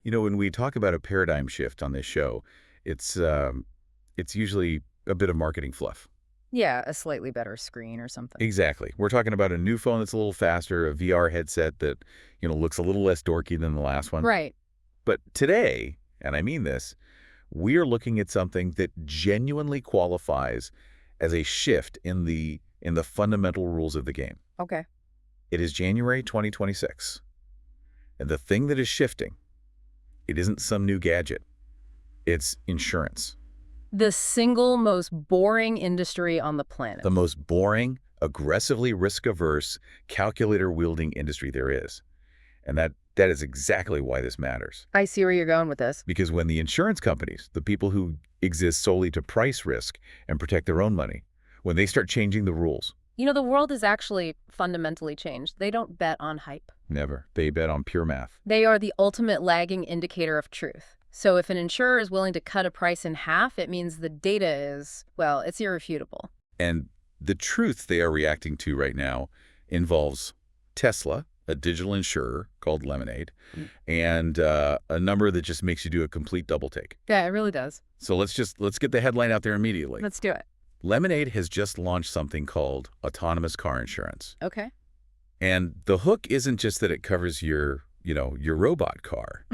You know, when we talk about a paradigm shift on this show, it's usually a bit of marketing fluff. Yeah, a slightly better screen or something. Exactly. We're talking about a new phone that's a little faster, a VR headset that, looks a little less dorky than the last one. Right. But today, and I mean this, we are looking at something that genuinely qualifies as a shift in the fundamental rules of the game. Okay. It is January 2026, and the thing that is shifting, it isn't some new gadget. It's insurance. The single most boring industry on the planet. The most boring, aggressively risk-averse, calculator-wielding industry there is. And that is exactly why this matters. I see where you're going with this. Because when the insurance companies, the people who exist solely to price risk and protect their own money, when they start changing the rules, You know, the world has actually fundamentally changed. They don't bet on hype. never. They bet on pure math. They are the ultimate lagging indicator of truth. So if an insurer is willing to cut a price in half, it means the data is, well, it's irrefutable. And the truth they are reacting to right now involves Tesla, a digital insurer called Lemonade, and a number that just makes you do a complete double take. Yeah, it really does. So let's get the headline out there immediately. Let's do it. Lemonade has just launched something called autonomous car insurance. Okay. And the hook isn't just that it covers your robot car.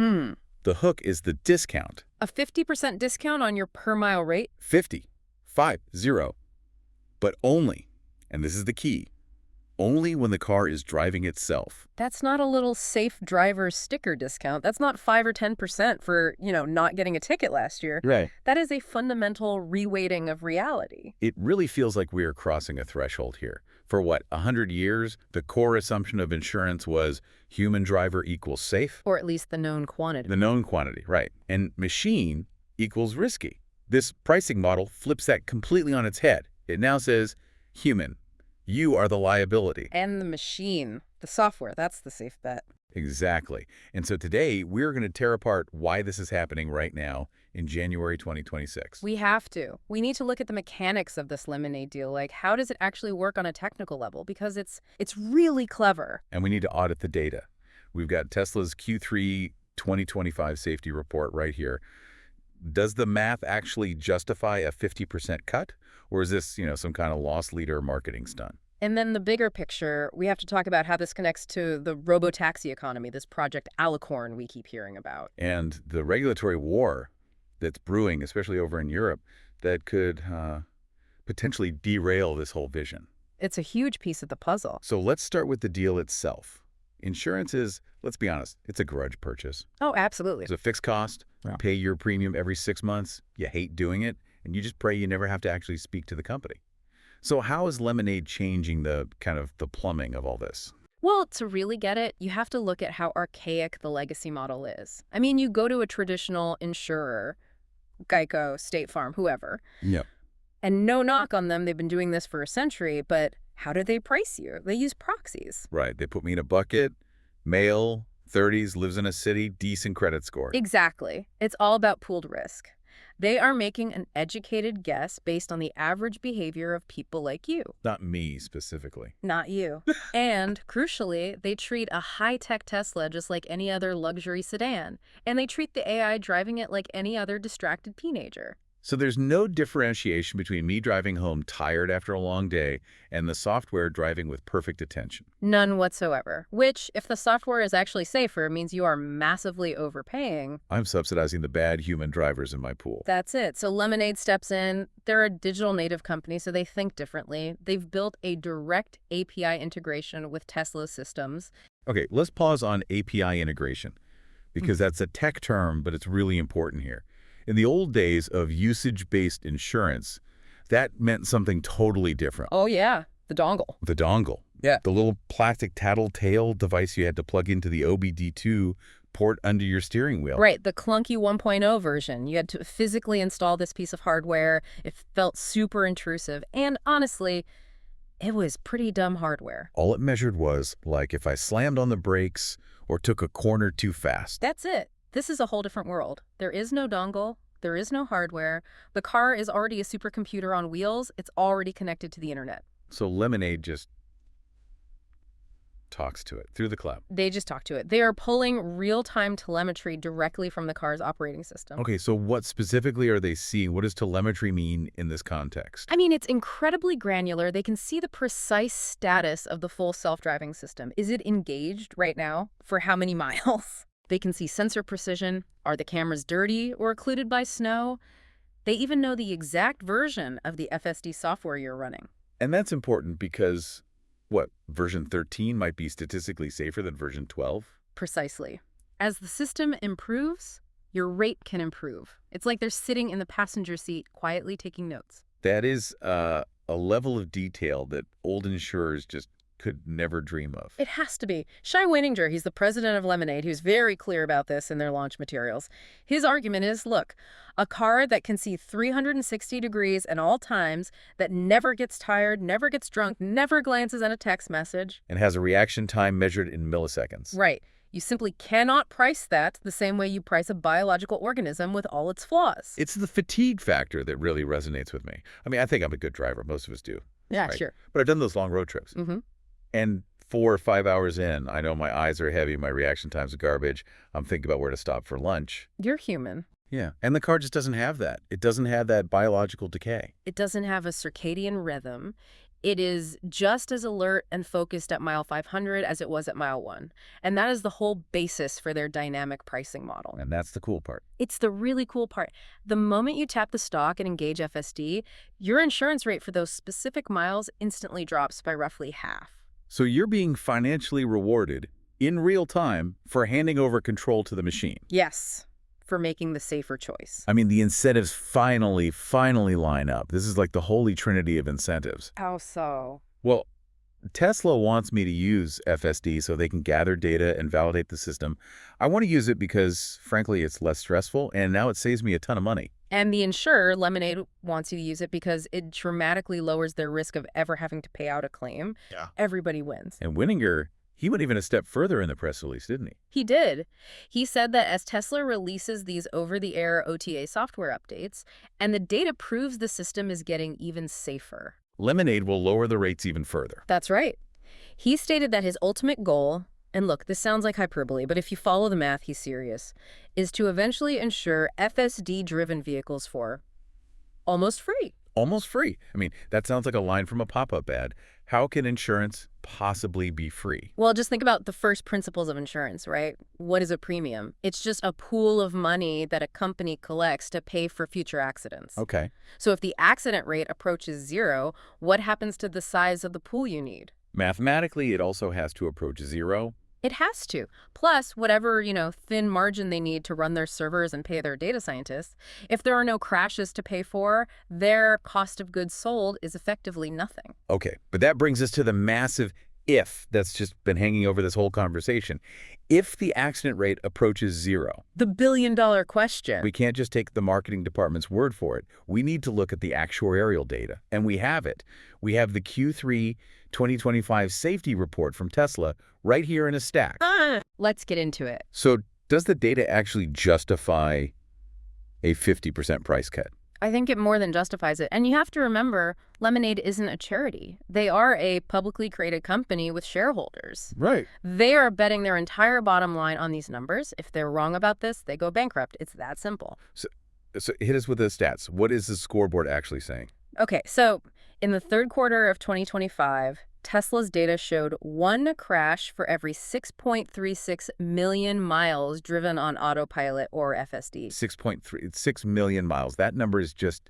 The hook is the discount. A 50% discount on your per mile rate? 50. 50. But only, and this is the key, only when the car is driving itself. That's not a little safe driver sticker discount. That's not 5 or 10% for, not getting a ticket last year. Right. That is a fundamental reweighting of reality. It really feels like we are crossing a threshold here. For what, 100 years, the core assumption of insurance was human driver equals safe? Or at least the known quantity. The known quantity, right. And machine equals risky. This pricing model flips that completely on its head. It now says, human, you are the liability. And the machine, the software, that's the safe bet. Exactly. And so today, we're going to tear apart why this is happening right now in January 2026. We have to. We need to look at the mechanics of this Lemonade deal. Like, how does it actually work on a technical level? Because it's really clever. And we need to audit the data. We've got Tesla's Q3 2025 safety report right here. Does the math actually justify a 50% cut? Or is this, some kind of loss leader marketing stunt? And then the bigger picture, we have to talk about how this connects to the robotaxi economy, this Project Alicorn we keep hearing about. And the regulatory war that's brewing, especially over in Europe, that could potentially derail this whole vision. It's a huge piece of the puzzle. So let's start with the deal itself. Insurance is, let's be honest, it's a grudge purchase. Oh, absolutely. It's a fixed cost. Yeah. Pay your premium every 6 months. You hate doing it, and you just pray you never have to actually speak to the company. So how is Lemonade changing the plumbing of all this? Well, to really get it, you have to look at how archaic the legacy model is. I mean, you go to a traditional insurer, Geico, State Farm, whoever, Yep. and no knock on them, they've been doing this for a century, but how do they price you? They use proxies. Right. They put me in a bucket, male, 30s, lives in a city, decent credit score. Exactly. It's all about pooled risk. They are making an educated guess based on the average behavior of people like you. Not me specifically. Not you. And, crucially, they treat a high-tech Tesla just like any other luxury sedan. And they treat the AI driving it like any other distracted teenager. So there's no differentiation between me driving home tired after a long day and the software driving with perfect attention. None whatsoever. Which, if the software is actually safer, means you are massively overpaying. I'm subsidizing the bad human drivers in my pool. That's it. So Lemonade steps in. They're a digital native company, so they think differently. They've built a direct API integration with Tesla's systems. Okay, let's pause on API integration because that's a tech term, but it's really important here. In the old days of usage-based insurance, that meant something totally different. Oh, yeah. The dongle. The dongle. Yeah. The little plastic tattletale device you had to plug into the OBD2 port under your steering wheel. Right, the clunky 1.0 version. You had to physically install this piece of hardware. It felt super intrusive. And honestly, it was pretty dumb hardware. All it measured was, like, if I slammed on the brakes or took a corner too fast. That's it. This is a whole different world. There is no dongle. There is no hardware. The car is already a supercomputer on wheels. It's already connected to the internet. So Lemonade just talks to it through the cloud. They just talk to it. They are pulling real-time telemetry directly from the car's operating system. Okay, so what specifically are they seeing? What does telemetry mean in this context? I mean, it's incredibly granular. They can see the precise status of the full self-driving system. Is it engaged right now? For how many miles? They can see sensor precision. Are the cameras dirty or occluded by snow? They even know the exact version of the FSD software you're running. And that's important because, what, version 13 might be statistically safer than version 12? Precisely. As the system improves, your rate can improve. It's like they're sitting in the passenger seat quietly taking notes. That is a level of detail that old insurers just could never dream of. It has to be. Shai Weininger, he's the president of Lemonade, who's very clear about this in their launch materials. His argument is, look, a car that can see 360 degrees at all times, that never gets tired, never gets drunk, never glances at a text message. And has a reaction time measured in milliseconds. Right. You simply cannot price that the same way you price a biological organism with all its flaws. It's the fatigue factor that really resonates with me. I mean, I think I'm a good driver. Most of us do. Yeah, right? sure. But I've done those long road trips. Mm-hmm. And 4 or 5 hours in, I know my eyes are heavy, my reaction time's garbage. I'm thinking about where to stop for lunch. You're human. Yeah. And the car just doesn't have that. It doesn't have that biological decay. It doesn't have a circadian rhythm. It is just as alert and focused at mile 500 as it was at mile 1. And that is the whole basis for their dynamic pricing model. And that's the cool part. It's the really cool part. The moment you tap the stock and engage FSD, your insurance rate for those specific miles instantly drops by roughly half. So you're being financially rewarded in real time for handing over control to the machine. Yes, for making the safer choice. I mean, the incentives finally line up. This is like the holy trinity of incentives. How so? Well, Tesla wants me to use FSD so they can gather data and validate the system. I want to use it because, frankly, it's less stressful, and now it saves me a ton of money. And the insurer, Lemonade, wants you to use it because it dramatically lowers their risk of ever having to pay out a claim. Yeah. Everybody wins. And Winninger, he went even a step further in the press release, didn't he? He did. He said that as Tesla releases these over-the-air OTA software updates, and the data proves the system is getting even safer. Lemonade will lower the rates even further. That's right. He stated that his ultimate goal, and look, this sounds like hyperbole, but if you follow the math, he's serious, is to eventually insure FSD-driven vehicles for almost free. Almost free. I mean, that sounds like a line from a pop-up ad. How can insurance possibly be free? Well, just think about the first principles of insurance, right? What is a premium? It's just a pool of money that a company collects to pay for future accidents. Okay. So if the accident rate approaches 0, what happens to the size of the pool you need? Mathematically, it also has to approach 0. It has to. Plus, whatever, thin margin they need to run their servers and pay their data scientists. If there are no crashes to pay for, their cost of goods sold is effectively nothing. Okay, but that brings us to the massive if that's just been hanging over this whole conversation. If the accident rate approaches 0. The billion-dollar question. We can't just take the marketing department's word for it. We need to look at the actuarial data, and we have it. We have the Q3 2025 safety report from Tesla right here in a stack. Let's get into it. So does the data actually justify a 50% price cut? I think it more than justifies it. And you have to remember, Lemonade isn't a charity. They are a publicly traded company with shareholders. Right. They are betting their entire bottom line on these numbers. If they're wrong about this, they go bankrupt. It's that simple. So hit us with the stats. What is the scoreboard actually saying? Okay, so in the third quarter of 2025, Tesla's data showed 1 crash for every 6.36 million miles driven on autopilot or FSD. 6 million miles. That number is just,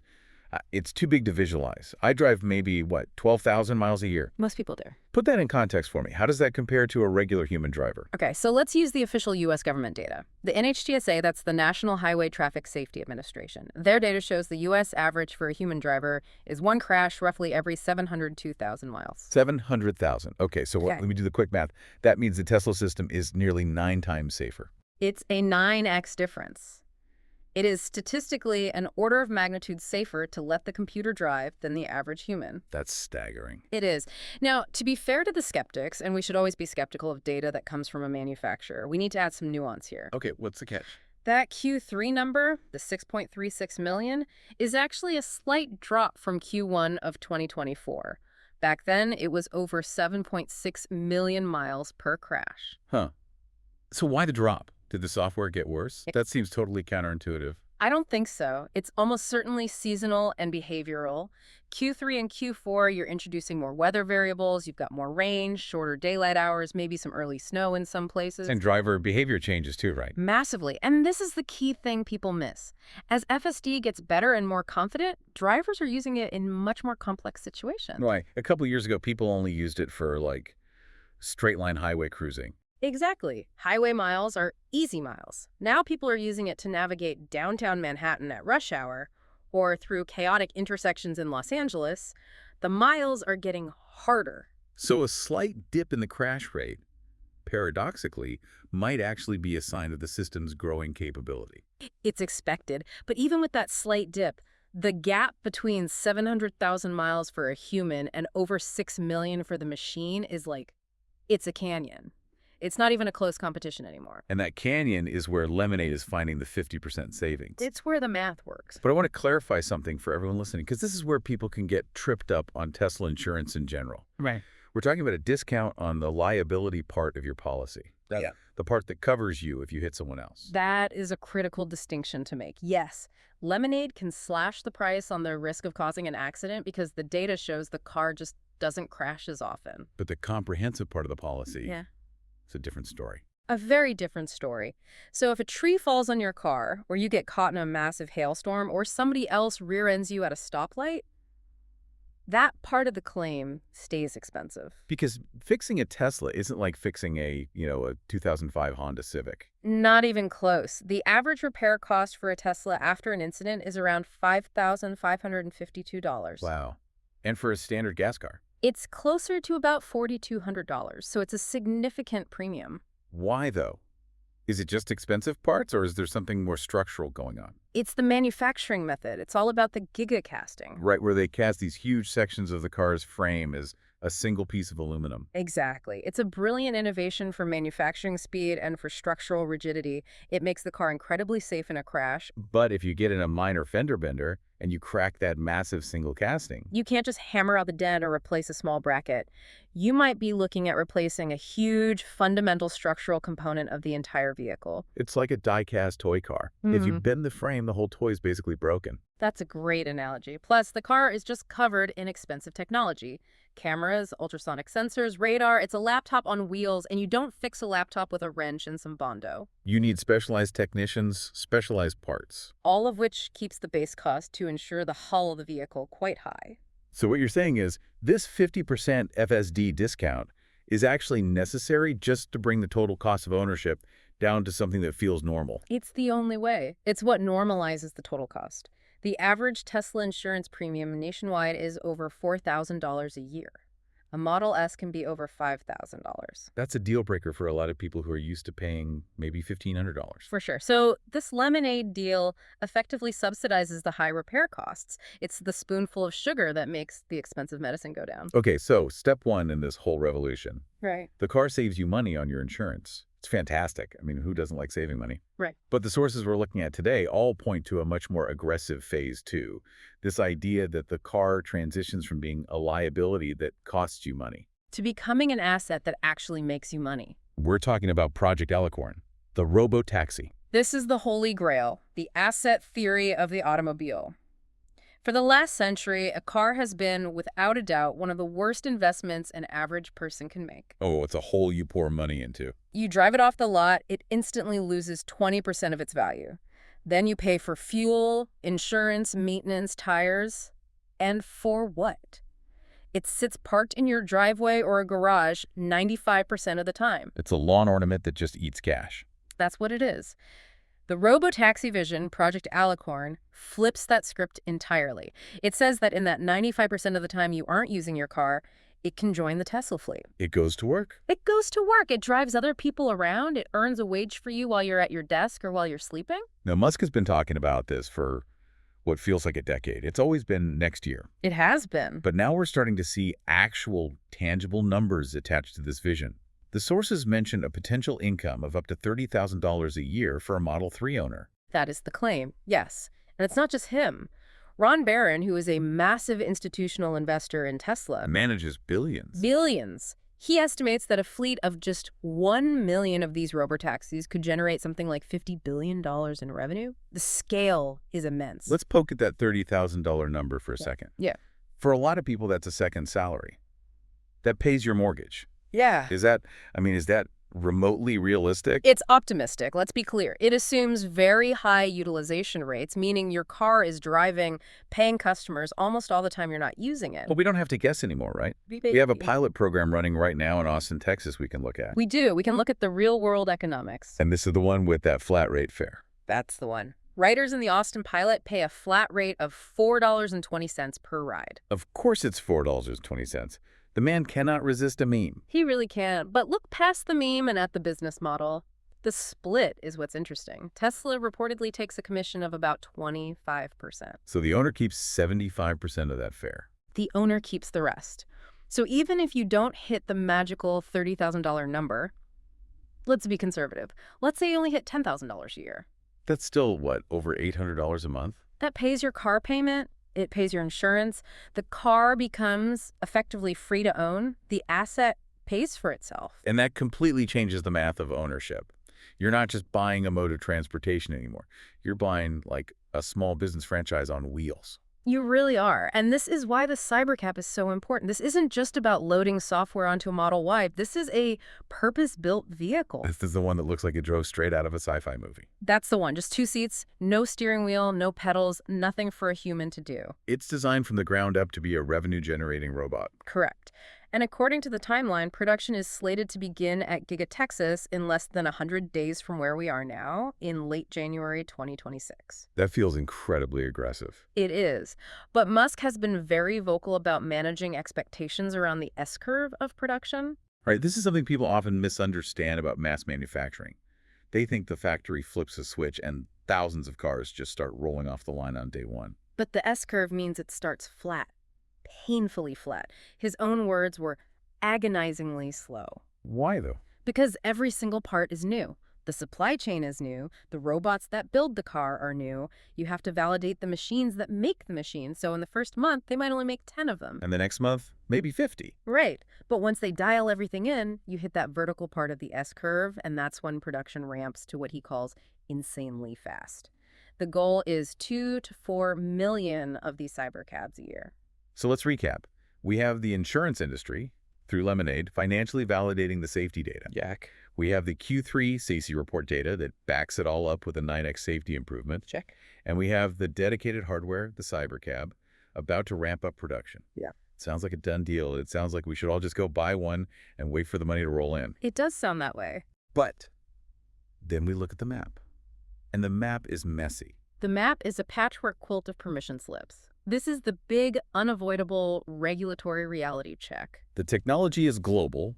it's too big to visualize. I drive maybe, 12,000 miles a year. Most people do. Put that in context for me. How does that compare to a regular human driver? Okay, so let's use the official U.S. government data. The NHTSA, that's the National Highway Traffic Safety Administration. Their data shows the U.S. average for a human driver is 1 crash roughly every 702,000 miles. 700,000. Okay, so let me do the quick math. That means the Tesla system is nearly 9 times safer. It's a 9x difference. It is statistically an order of magnitude safer to let the computer drive than the average human. That's staggering. It is. Now, to be fair to the skeptics, and we should always be skeptical of data that comes from a manufacturer, we need to add some nuance here. Okay, what's the catch? That Q3 number, the 6.36 million, is actually a slight drop from Q1 of 2024. Back then, it was over 7.6 million miles per crash. Huh. So why the drop? Did the software get worse? That seems totally counterintuitive. I don't think so. It's almost certainly seasonal and behavioral. Q3 and Q4, you're introducing more weather variables. You've got more rain, shorter daylight hours, maybe some early snow in some places. And driver behavior changes too, right? Massively. And this is the key thing people miss. As FSD gets better and more confident, drivers are using it in much more complex situations. Right. A couple of years ago, people only used it for, like, straight-line highway cruising. Exactly. Highway miles are easy miles. Now people are using it to navigate downtown Manhattan at rush hour or through chaotic intersections in Los Angeles. The miles are getting harder. So a slight dip in the crash rate, paradoxically, might actually be a sign of the system's growing capability. It's expected, but even with that slight dip, the gap between 700,000 miles for a human and over 6 million for the machine is like, it's a canyon. It's not even a close competition anymore. And that canyon is where Lemonade is finding the 50% savings. It's where the math works. But I want to clarify something for everyone listening, because this is where people can get tripped up on Tesla insurance in general. Right. We're talking about a discount on the liability part of your policy. The part that covers you if you hit someone else. That is a critical distinction to make. Yes, Lemonade can slash the price on the risk of causing an accident because the data shows the car just doesn't crash as often. But the comprehensive part of the policy, Yeah. it's a different story. A very different story. So if a tree falls on your car, or you get caught in a massive hailstorm, or somebody else rear-ends you at a stoplight, that part of the claim stays expensive. Because fixing a Tesla isn't like fixing a 2005 Honda Civic. Not even close. The average repair cost for a Tesla after an incident is around $5,552. Wow. And for a standard gas car. It's closer to about $4,200, so it's a significant premium. Why, though? Is it just expensive parts, or is there something more structural going on? It's the manufacturing method. It's all about the gigacasting. Right, where they cast these huge sections of the car's frame as a single piece of aluminum. Exactly. It's a brilliant innovation for manufacturing speed and for structural rigidity. It makes the car incredibly safe in a crash. But if you get in a minor fender bender and you crack that massive single casting, You can't just hammer out the dent or replace a small bracket. You might be looking at replacing a huge fundamental structural component of the entire vehicle. it's like a die-cast toy car. If you bend the frame, the whole toy is basically broken. That's a great analogy. Plus, the car is just covered in expensive technology. Cameras, ultrasonic sensors, radar. It's a laptop on wheels, and you don't fix a laptop with a wrench and some Bondo. You need specialized technicians, specialized parts. All of which keeps the base cost to ensure the hull of the vehicle quite high. So what you're saying is this 50% FSD discount is actually necessary just to bring the total cost of ownership down to something that feels normal. It's the only way. It's what normalizes the total cost. The average Tesla insurance premium nationwide is over $4,000 a year. A Model S can be over $5,000. That's a deal breaker for a lot of people who are used to paying maybe $1,500. For sure. So this Lemonade deal effectively subsidizes the high repair costs. It's the spoonful of sugar that makes the expensive medicine go down. Okay, so step one in this whole revolution. Right. The car saves you money on your insurance. It's fantastic. I mean, who doesn't like saving money? Right. But the sources we're looking at today all point to a much more aggressive phase two. This idea that the car transitions from being a liability that costs you money. To becoming an asset that actually makes you money. We're talking about Project Alicorn, the robotaxi. This is the holy grail, the asset theory of the automobile. For the last century, a car has been, without a doubt, one of the worst investments an average person can make. Oh, it's a hole you pour money into. You drive it off the lot, it instantly loses 20% of its value. Then you pay for fuel, insurance, maintenance, tires. And for what? It sits parked in your driveway or a garage 95% of the time. It's a lawn ornament that just eats cash. That's what it is. The robotaxi vision, Project Alicorn, flips that script entirely. It says that in that 95% of the time you aren't using your car, it can join the Tesla fleet. It goes to work. It goes to work. It drives other people around. It earns a wage for you while you're at your desk or while you're sleeping. Now, Musk has been talking about this for what feels like a decade. It's always been next year. It has been. But now we're starting to see actual, tangible numbers attached to this vision. The sources mention a potential income of up to $30,000 a year for a Model 3 owner. That is the claim, yes. And it's not just him. Ron Barron, who is a massive institutional investor in Tesla, Manages billions. billions. He estimates that a fleet of just 1 million of these robotaxis could generate something like $50 billion in revenue. The scale is immense. Let's poke at that $30,000 number for a second. Yeah. For a lot of people, that's a second salary. That pays your mortgage. Yeah. Is that remotely realistic? It's optimistic, let's be clear. It assumes very high utilization rates, meaning your car is driving paying customers almost all the time you're not using it. Well, we don't have to guess anymore, right? We have a pilot program running right now in Austin, Texas we can look at. We do. We can look at the real-world economics. And this is the one with that flat rate fare. That's the one. Riders in the Austin pilot pay a flat rate of $4.20 per ride. Of course it's $4.20. The man cannot resist a meme. He really can. But look past the meme and at the business model. The split is what's interesting. Tesla reportedly takes a commission of about 25%. So the owner keeps 75% of that fare. The owner keeps the rest. So even if you don't hit the magical $30,000 number, let's be conservative. Let's say you only hit $10,000 a year. That's still, what, over $800 a month? That pays your car payment. It pays your insurance. The car becomes effectively free to own. The asset pays for itself. And that completely changes the math of ownership. You're not just buying a mode of transportation anymore. You're buying, like, a small business franchise on wheels. You really are. And this is why the cybercab is so important. This isn't just about loading software onto a Model Y. This is a purpose-built vehicle. This is the one that looks like it drove straight out of a sci-fi movie. That's the one. Just 2 seats, no steering wheel, no pedals, nothing for a human to do. It's designed from the ground up to be a revenue-generating robot. Correct. And according to the timeline, production is slated to begin at Giga Texas in less than 100 days from where we are now, in late January 2026. That feels incredibly aggressive. It is. But Musk has been very vocal about managing expectations around the S-curve of production. Right, this is something people often misunderstand about mass manufacturing. They think the factory flips a switch and thousands of cars just start rolling off the line on day one. But the S-curve means it starts flat. Painfully flat. His own words were agonizingly slow. Why, though? Because every single part is new. The supply chain is new. The robots that build the car are new. You have to validate the machines that make the machines. So in the first month, they might only make 10 of them. And the next month, maybe 50. Right. But once they dial everything in, you hit that vertical part of the S-curve, and that's when production ramps to what he calls insanely fast. The goal is 2 to 4 million of these cybercabs a year. So let's recap. We have the insurance industry, through Lemonade, financially validating the safety data. Jack. We have the Q3 safety report data that backs it all up with a 9x safety improvement. Check. And we have the dedicated hardware, the cybercab, about to ramp up production. Yeah. Sounds like a done deal. It sounds like we should all just go buy one and wait for the money to roll in. It does sound that way. But then we look at the map. And the map is messy. The map is a patchwork quilt of permission slips. This is the big, unavoidable regulatory reality check. The technology is global,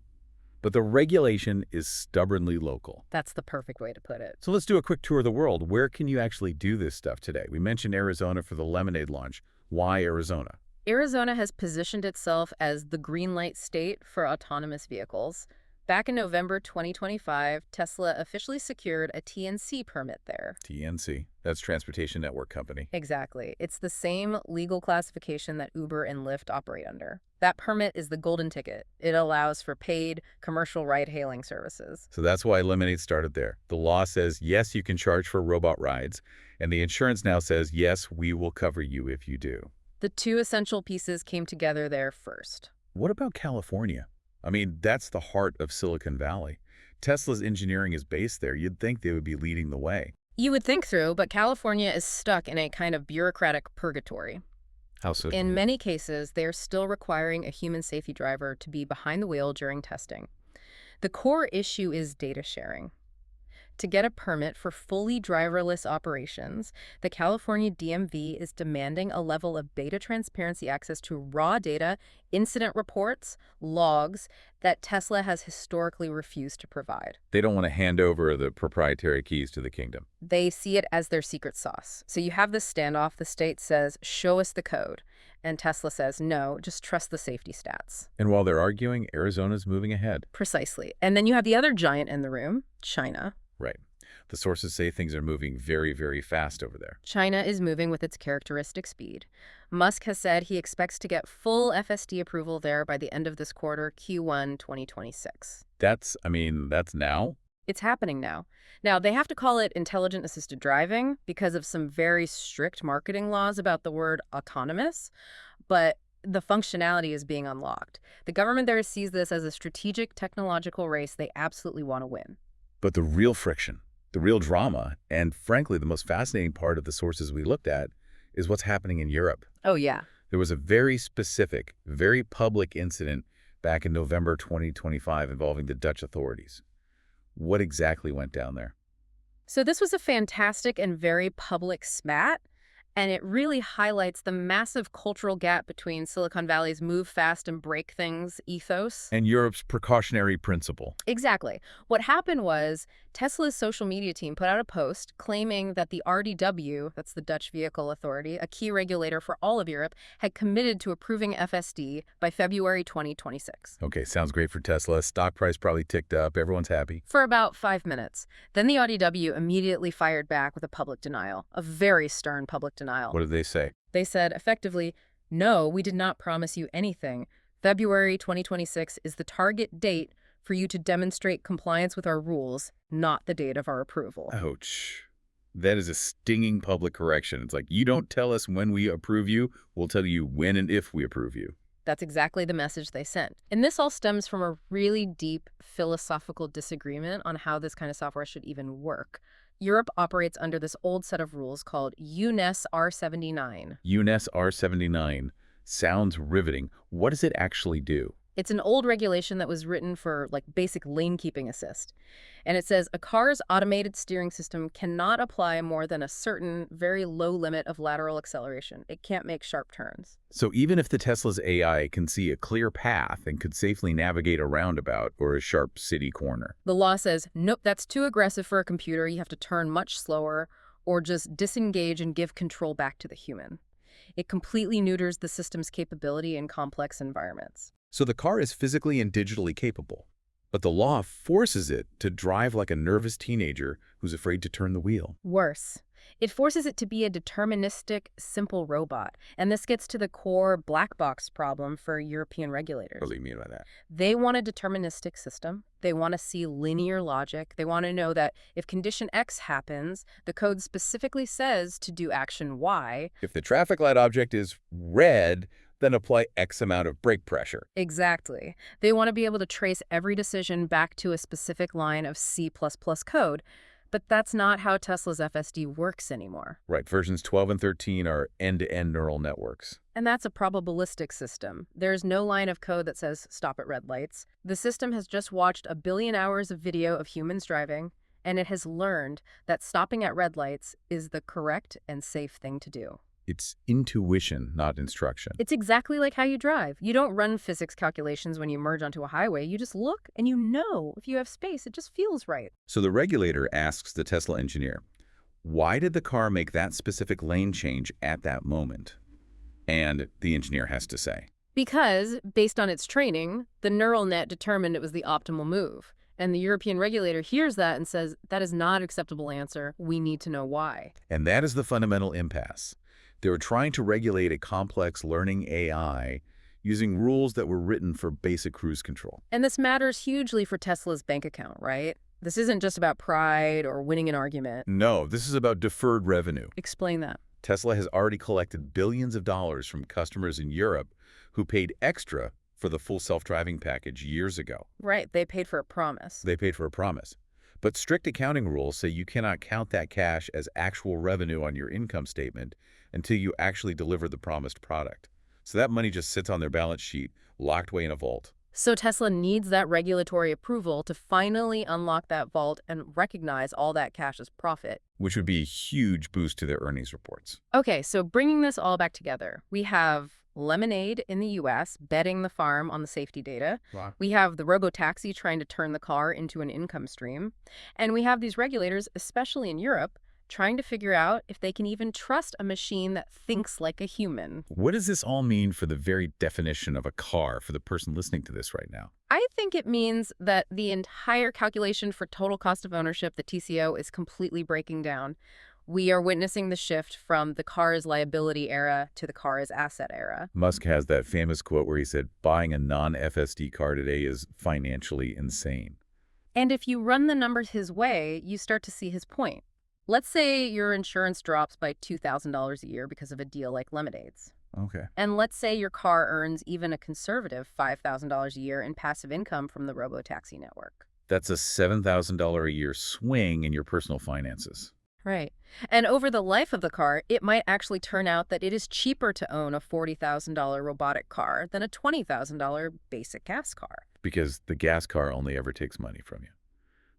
but the regulation is stubbornly local. That's the perfect way to put it. So let's do a quick tour of the world. Where can you actually do this stuff today? We mentioned Arizona for the Lemonade launch. Why Arizona? Arizona has positioned itself as the green light state for autonomous vehicles. Back in November 2025, Tesla officially secured a TNC permit there. TNC. That's Transportation Network Company. Exactly. It's the same legal classification that Uber and Lyft operate under. That permit is the golden ticket. It allows for paid commercial ride-hailing services. So that's why Lemonade started there. The law says, yes, you can charge for robot rides. And the insurance now says, yes, we will cover you if you do. The two essential pieces came together there first. What about California? I mean, that's the heart of Silicon Valley. Tesla's engineering is based there. You'd think they would be leading the way. You would think through, but California is stuck in a kind of bureaucratic purgatory. How so? In many cases, they're still requiring a human safety driver to be behind the wheel during testing. The core issue is data sharing. To get a permit for fully driverless operations, the California DMV is demanding a level of data transparency access to raw data, incident reports, logs that Tesla has historically refused to provide. They don't want to hand over the proprietary keys to the kingdom. They see it as their secret sauce. So you have this standoff. The state says, show us the code. And Tesla says, no, just trust the safety stats. And while they're arguing, Arizona's moving ahead. Precisely. And then you have the other giant in the room, China. Right. The sources say things are moving very, very fast over there. China is moving with its characteristic speed. Musk has said he expects to get full FSD approval there by the end of this quarter, Q1 2026. That's now? It's happening now. Now, they have to call it intelligent assisted driving because of some very strict marketing laws about the word autonomous, but the functionality is being unlocked. The government there sees this as a strategic technological race they absolutely want to win. But the real friction, the real drama, and frankly, the most fascinating part of the sources we looked at is what's happening in Europe. Oh, yeah. There was a very specific, very public incident back in November 2025 involving the Dutch authorities. What exactly went down there? So this was a fantastic and very public spat, and it really highlights the massive cultural gap between Silicon Valley's move fast and break things ethos. And Europe's precautionary principle. Exactly. What happened was Tesla's social media team put out a post claiming that the RDW, that's the Dutch Vehicle Authority, a key regulator for all of Europe, had committed to approving FSD by February 2026. Okay, sounds great for Tesla. Stock price probably ticked up. Everyone's happy. For about 5 minutes. Then the RDW immediately fired back with a public denial, a very stern public denial. What did they say? They said, effectively, no, we did not promise you anything. February 2026 is the target date for you to demonstrate compliance with our rules, not the date of our approval. Ouch. That is a stinging public correction. It's like, you don't tell us when we approve you, we'll tell you when and if we approve you. That's exactly the message they sent. And this all stems from a really deep philosophical disagreement on how this kind of software should even work. Europe operates under this old set of rules called UNES R79. UNES R79 sounds riveting. What does it actually do? It's an old regulation that was written for basic lane keeping assist. And it says a car's automated steering system cannot apply more than a certain very low limit of lateral acceleration. It can't make sharp turns. So even if the Tesla's AI can see a clear path and could safely navigate a roundabout or a sharp city corner, the law says, nope, that's too aggressive for a computer. You have to turn much slower or just disengage and give control back to the human. It completely neuters the system's capability in complex environments. so the car is physically and digitally capable, but the law forces it to drive like a nervous teenager who's afraid to turn the wheel. Worse, it forces it to be a deterministic, simple robot. And this gets to the core black box problem for European regulators. What do you mean by that? They want a deterministic system. They want to see linear logic. They want to know that if condition X happens, the code specifically says to do action Y. If the traffic light object is red, then apply X amount of brake pressure. Exactly. They want to be able to trace every decision back to a specific line of C++ code. But that's not how Tesla's FSD works anymore. Right, versions 12 and 13 are end-to-end neural networks. And that's a probabilistic system. There's no line of code that says stop at red lights. The system has just watched 1 billion hours of video of humans driving, and it has learned that stopping at red lights is the correct and safe thing to do. It's intuition, not instruction. It's exactly like how you drive. You don't run physics calculations when you merge onto a highway. You just look and you know if you have space, it just feels right. So the regulator asks the Tesla engineer, why did the car make that specific lane change at that moment? And the engineer has to say, because, based on its training, the neural net determined it was the optimal move. And the European regulator hears that and says, that is not an acceptable answer. We need to know why. And that is the fundamental impasse. They were trying to regulate a complex learning AI using rules that were written for basic cruise control. And this matters hugely for Tesla's bank account, right? This isn't just about pride or winning an argument. No, this is about deferred revenue. Explain that. Tesla has already collected billions of dollars from customers in Europe who paid extra for the full self-driving package years ago. Right, they paid for a promise. They paid for a promise. But strict accounting rules say you cannot count that cash as actual revenue on your income statement until you actually deliver the promised product. So that money just sits on their balance sheet, locked away in a vault. So Tesla needs that regulatory approval to finally unlock that vault and recognize all that cash as profit. Which would be a huge boost to their earnings reports. Okay, so bringing this all back together, we have Lemonade in the U.S. betting the farm on the safety data. Wow. We have the robotaxi trying to turn the car into an income stream. And we have these regulators, especially in Europe, trying to figure out if they can even trust a machine that thinks like a human. What does this all mean for the very definition of a car for the person listening to this right now? I think it means that the entire calculation for total cost of ownership, the TCO, is completely breaking down. We are witnessing the shift from the car as liability era to the car as asset era. Musk has that famous quote where he said, buying a non-FSD car today is financially insane. And if you run the numbers his way, you start to see his point. Let's say your insurance drops by $2,000 a year because of a deal like Lemonade's. Okay. And let's say your car earns even a conservative $5,000 a year in passive income from the robotaxi network. That's a $7,000 a year swing in your personal finances. Right. And over the life of the car, it might actually turn out that it is cheaper to own a $40,000 robotic car than a $20,000 basic gas car. Because the gas car only ever takes money from you.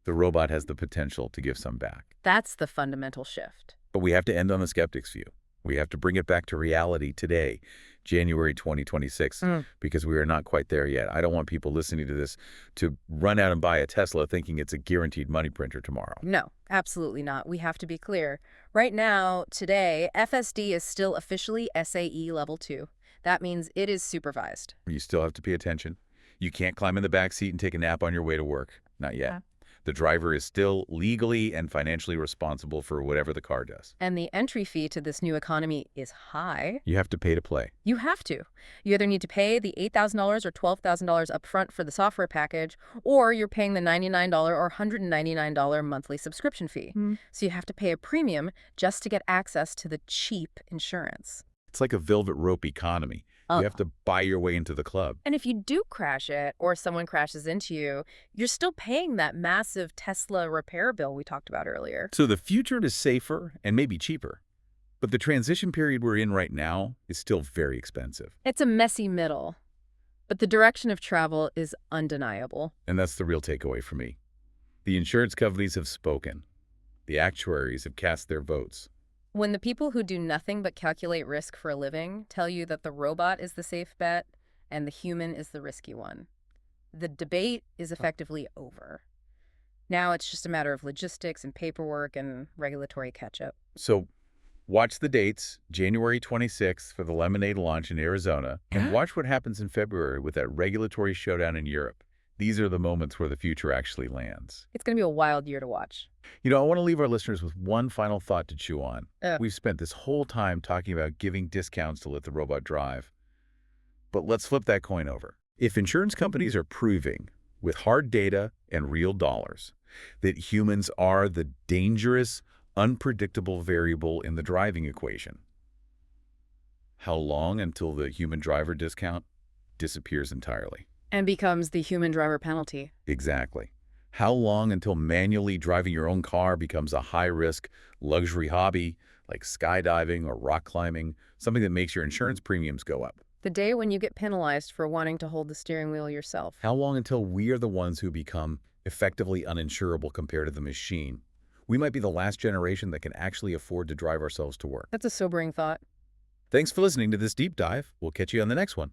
The robot has the potential to give some back. That's the fundamental shift. But we have to end on the skeptic's view. We have to bring it back to reality today, January 2026, because we are not quite there yet. I don't want people listening to this to run out and buy a Tesla thinking it's a guaranteed money printer tomorrow. No, absolutely not. We have to be clear. Right now, today, FSD is still officially SAE Level 2. That means it is supervised. You still have to pay attention. You can't climb in the back seat and take a nap on your way to work. Not yet. Yeah. The driver is still legally and financially responsible for whatever the car does. And the entry fee to this new economy is high. You have to pay to play. You have to. You either need to pay the $8,000 or $12,000 upfront for the software package, or you're paying the $99 or $199 monthly subscription fee. So you have to pay a premium just to get access to the cheap insurance. It's like a velvet rope economy. You have to buy your way into the club. And if you do crash it or someone crashes into you, you're still paying that massive Tesla repair bill we talked about earlier. So the future is safer and maybe cheaper. But the transition period we're in right now is still very expensive. It's a messy middle, but the direction of travel is undeniable. And that's the real takeaway for me. The insurance companies have spoken. The actuaries have cast their votes. When the people who do nothing but calculate risk for a living tell you that the robot is the safe bet and the human is the risky one, the debate is effectively over. Now it's just a matter of logistics and paperwork and regulatory catch-up. So watch the dates, January 26th for the Lemonade launch in Arizona, and watch what happens in February with that regulatory showdown in Europe. These are the moments where the future actually lands. It's going to be a wild year to watch. You know, I want to leave our listeners with one final thought to chew on. Oh. We've spent this whole time talking about giving discounts to let the robot drive. But let's flip that coin over. If insurance companies are proving, with hard data and real dollars, that humans are the dangerous, unpredictable variable in the driving equation, how long until the human driver discount disappears entirely? And becomes the human driver penalty. Exactly. How long until manually driving your own car becomes a high-risk luxury hobby like skydiving or rock climbing, something that makes your insurance premiums go up? The day when you get penalized for wanting to hold the steering wheel yourself. How long until we are the ones who become effectively uninsurable compared to the machine? We might be the last generation that can actually afford to drive ourselves to work. That's a sobering thought. Thanks for listening to this deep dive. We'll catch you on the next one.